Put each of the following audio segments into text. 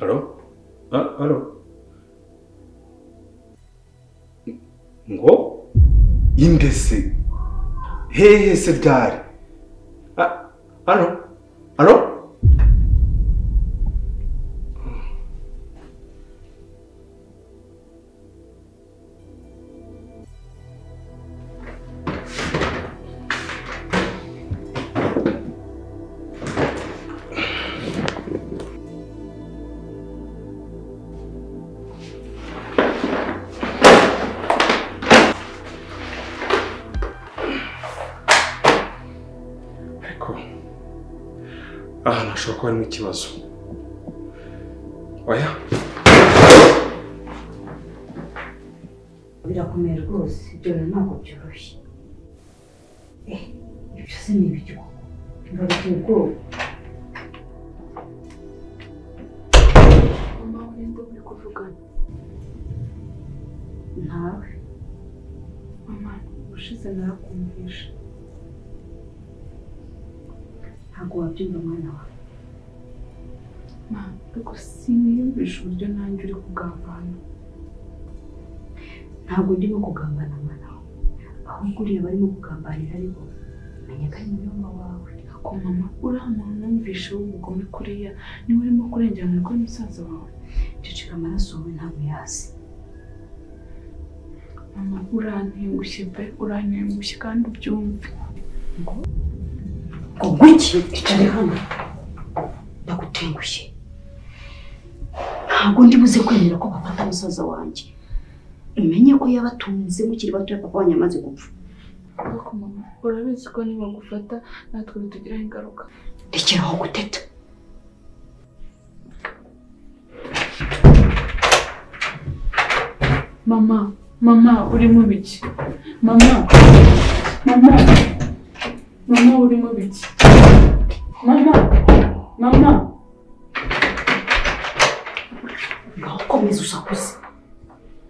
Alo? Alo? Ngo? Indese. Hehe se ryari? Alo? Alo? Nashobora kuba harimo ikibazo. Oya. Birakomeye rwose, ibyo ntabwo byoroshye. Ibyo se ni ibyo. Bibaye ubwoba. Mama, wenda uri kuvugana. Ntawe. Mama, ushize narakumvisha. Ntabwo wabyumva mwana wawe. Mama, ariko siniyumvisha uburyo nanjye uri kugambana. Ntabwo ndimo kugambana mwana wawe. Ahubwo uriya barimo kugambanira ariko menya ko ari munyoma wawe. Ako mama, uriya muntu numvishe w'umugome kuriya niwe urimo kurengerana kuri musaza wawe. Ceceka amaraso wowe ntabwo yazi. Mama, urantengushye pe, urantengushye kandi ubyumve. Ngo ngwiki icare hano. Ndagutengushye. Ntabwo ndi buze kwemera ko bafata musaza wanjye. Umenye ko yabatunze mukiri bato ya papa wanjye amaze gupfa. Ariko mama, urabizi ko niba gufata natwe bitugiraho ingaruka. Rekeraho guteta. Mama, uri mu biki? Mama, uri mu biki? Mama. Ngaho komeza usakuze.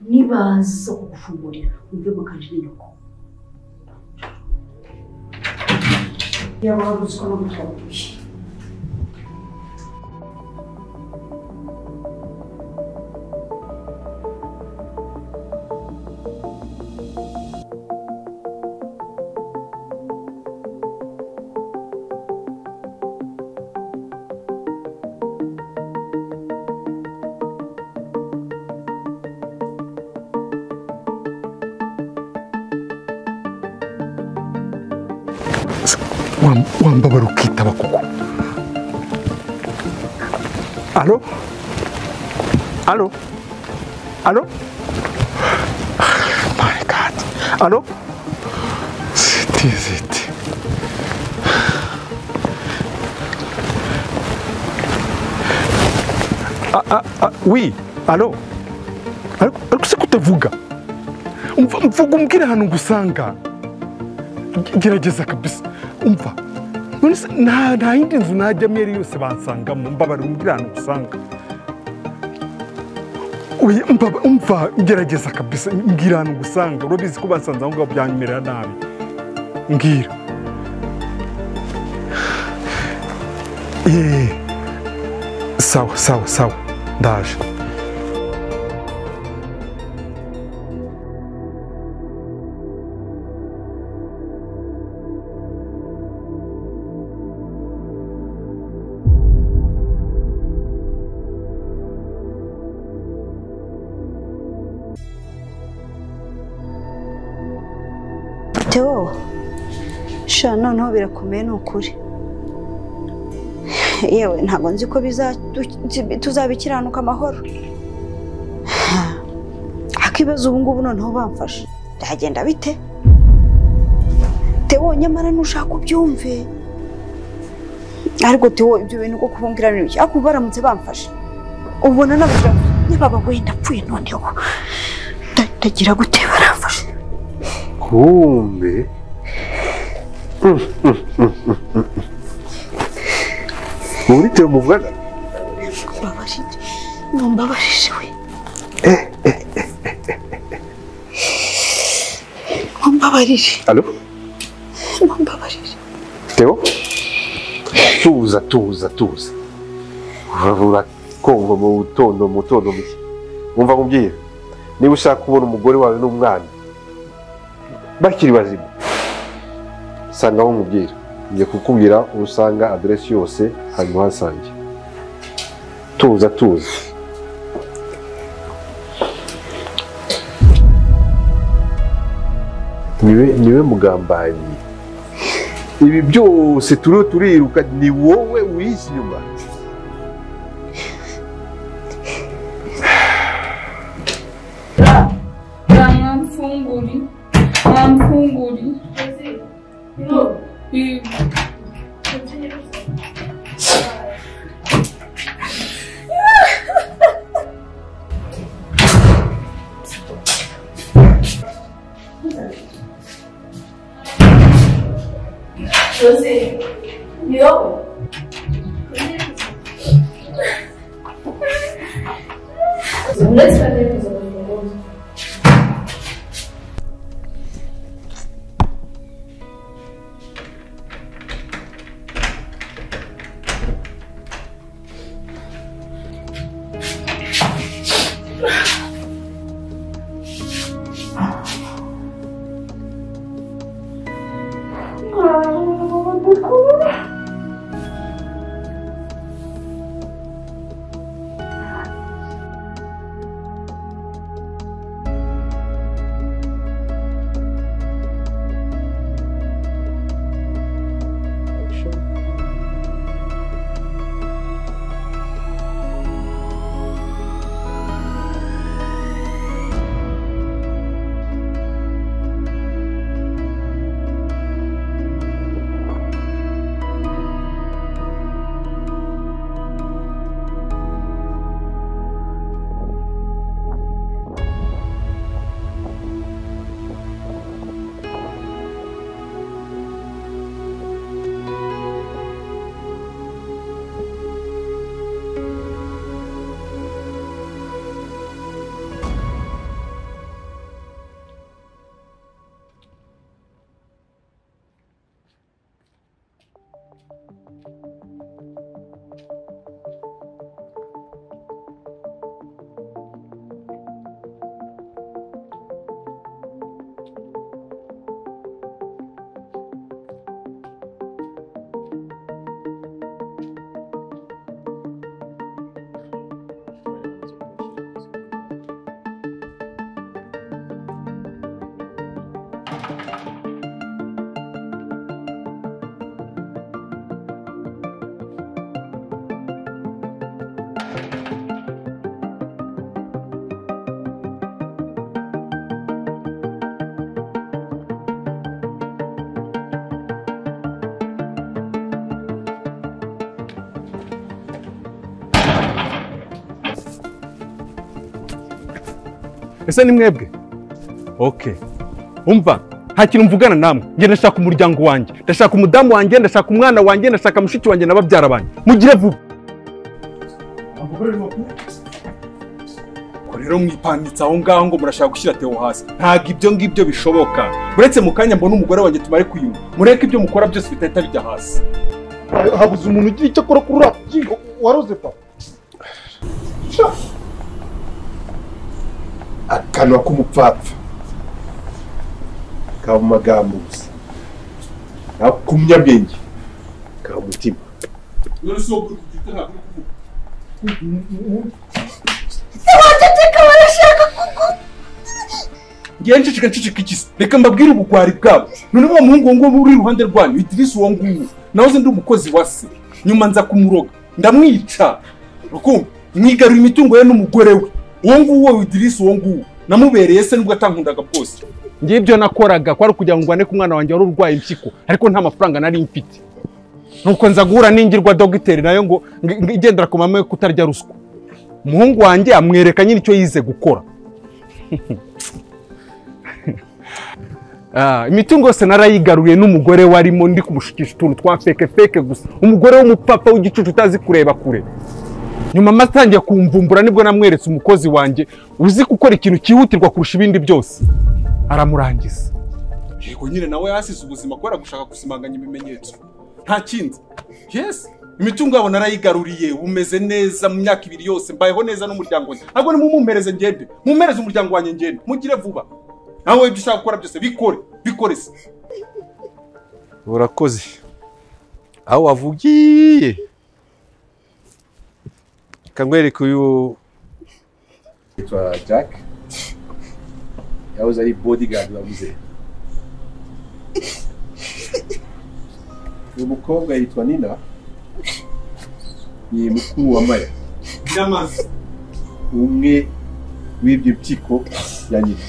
Nibaza kugufungurira umve bakanje n'inyoko. Yaba uzi ko namutwaye. Wambabara ukitaba koko. Alo? Alo? Alo? My God. Alo? Ziti. Oui, alo? Ariko se kutavuga? Mvuga umbwire hano ngusanga. Gerageza kabisa. Umva. Nta yindi nzu najyamo yari yose bansangamo. Mbabara umbwire hano ngusanga. Oya, umva gerageza kabisa. Mbwira hano ngusanga. Urabizi ko bansanze aho ngaho byanyemerera nabi. Mbwira. Sawa. Ndaje. Theo, noneho birakomeye ni ukuri. Yewe ntabwo nzi ko tuzabikiranuka amahoro. Akibaza ubu ngubu noneho bamfashe. Byagenda bite? Theo, nyamara nushaka ubyumve. Ariko Theo, ibyo bintu ko kubungira n'ibiki? Ako baramutse bamfashe. Ubona nabyo nyababa wenda pfuye noneho. Ndagira gute baramfashe? Kumbe. Muri Theo muvugana? Mumbabarije we. Mumbabarije. Alo? Mumbabarije. Theo? Tuza. kongo mu tondo muke umva mubwire niba ushaka kubona umugore wawe n'umwana bakiri bazima sanga aho mubwira ngiye kukubwira usanga adresse yose hanyuma hasange tuza niwe mugambanyi ibi byose turiruka ni wowe wihishe inyuma Mwamfunguri. No. Jose, yo. Let's have it. Ese ni mwebwe? Okay. Umva, nta kintu mvugana namwe. Nge ndashaka umuryango wanjye, ndashaka umudamu wanjye, ndashaka umwana wanjye, ndashaka mushiki wanjye nababyara banjye. Mugire vuba. Ko rero mwipanditse aho ngaho ngo murashaka gushyira Theo hasi. Ntago ibyo ngibyo bishoboka. Uretse mu kanya mbona umugore wanjye tumare kuyumva. Mureke ibyo mukora byose bitahita bijya hasi. Habuze umuntu ugira icyo akora kuri uriya waroze pa. akanwa k'umupfapfa kaba magambo gusa kumyabwenge kaba umutima None so kuri kugita ntabwo kuvuga. Wateka barashaka kuko. Ngiye ncicika ikisi. Reka mbabwire ubugwari bwabo. None wa muhungu ngo uri iruhande rwanyu Idrisi uwo nguwo. Nahoze ndi umukozi wa se. Nyuma nza kumuroga. Ndamwica. Rukumva mwigarura imitungo ye n'umugore we. Uwo nguwo Idrisi uwo nguwo namubereye se nubwo atankundaga bwose. Ngiye ibyo nakoraga kwari kugira ngo ngwane ku mwana wanjye wari urwaye impyiko ariko nta mafaranga nari mfite. Nuko nza guhura n'ingirwa dogiteri nayo ngo igendera ku mama kutarya ruswa. Umuhungu wanjye amwereka nyine icyo yize gukora. Imitungo yose narayigaruye n'umugore warimo ndi kumushikisha utuntu twa feke gusa. Umugore w'umupapa w'igicucu utazi kureba kure. Nyuma matangiye kumvumbura nibwo namweretse umukozi wanjye uzi gukora ikintu cyihutirwa kurusha ibindi byose. Aramurangiza. Yego nyine nawe yasize ubuzima kubera gushaka gusimanganya ibimenyetso. Nta kindi. Yes, imitungo yabo narayigaruriye umeze neza mu myaka 2 yose mbayeho neza n'umuryango wanjye ntabwo ni mumumpereze ngende mumpereze umuryango wanjye ngende mugire vuba nawe ibyo ushaka gukora byose bikore se urakoze aho wavugiye kangwereka uyu yitwa Jack yahoze ari bodyguard wa muzehe uyu mukobwa yitwa Nina ni mukuru wa Maya ndamaze umwe w'ibyo byiko ya Nina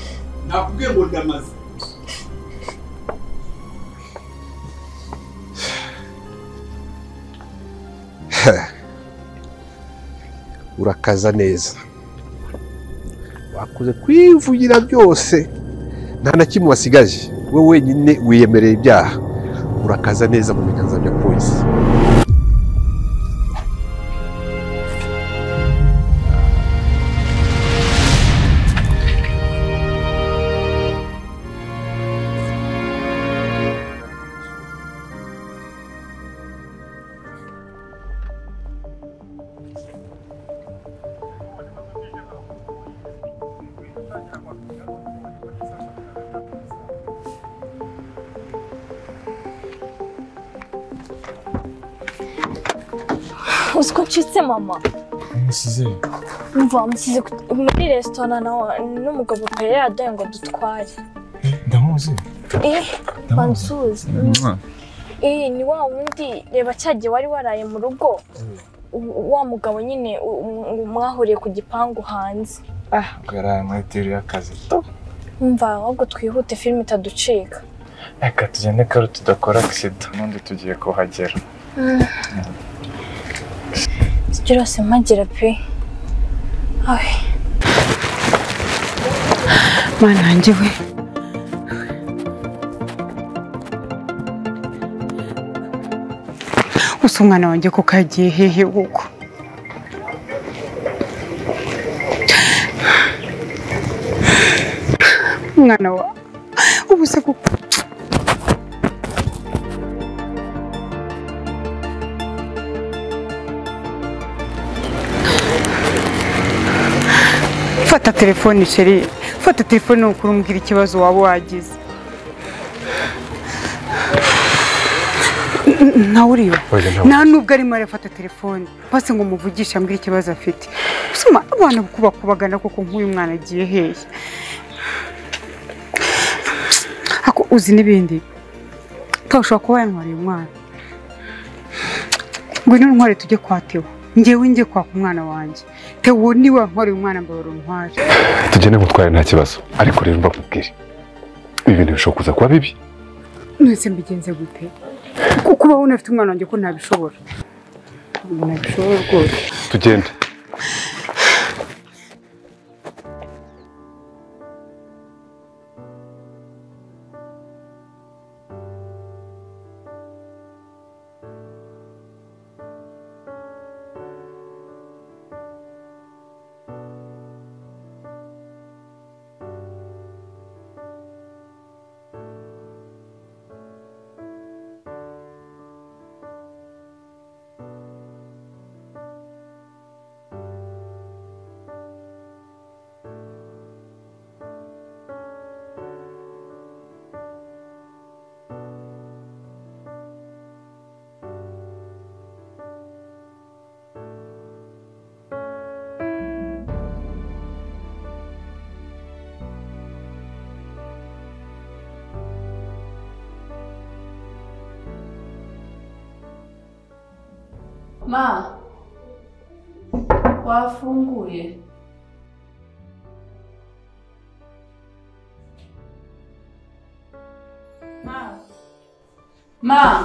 nakubwiye ngo ndamaze urakaza neza wakuze kwivugira byose nta na kimwe wasigaje we wenyine wiyemereye ibyaha urakaza neza mu biganza bya polisi Uziko ncitse mama. Musize. Umva musize muri restaurant n'umugabo pe yadoye ngo dutware. Ndamuzi. Bansuzi. Ni wa wundi reba cyagiye wari waraye mu rugo. Wa mugabo nyine mwahuriye ku gipangu hanze. Gara muri y'akazi. Umva ahubwo twihute film itaducika. Eka tugende kare tudakora accident n'undi tugiye kuhagera. Byose mpagira pe. Mana njyewe usa umwana wanjye ko kagiye hehe uko umwana wa ubuse kuko fata telefone chérie fata telefone ukuri umbwira ikibazo waba wagize nawe uriyo nta nubwo arimo arafata telefone base ngo muvugishe ambwira ikibazo afite usoma abana kubakubagana koko nk'uyu mwana agiye hehe ako uzi n'ibindi twashobora kuba yantwariye umwana ngwino ntware tujye kwatewa njye kwaka umwana wanjye tewo niwe nkore umwana mbaro ntware tugende gutwara nta kibazo ariko rero mbakubwire ibi bintu bishobora kuza kuba bibi nese mbigenze gute kuba unafite umwana wanjye ko ntabishobora rwose tugende Ma, wafunguye. Ma.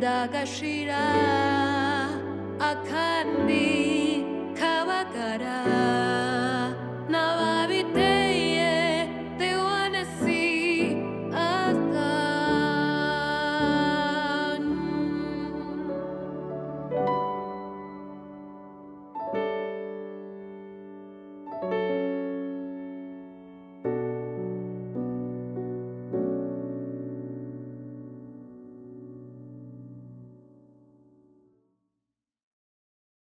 agahinda gashira akandi kabagara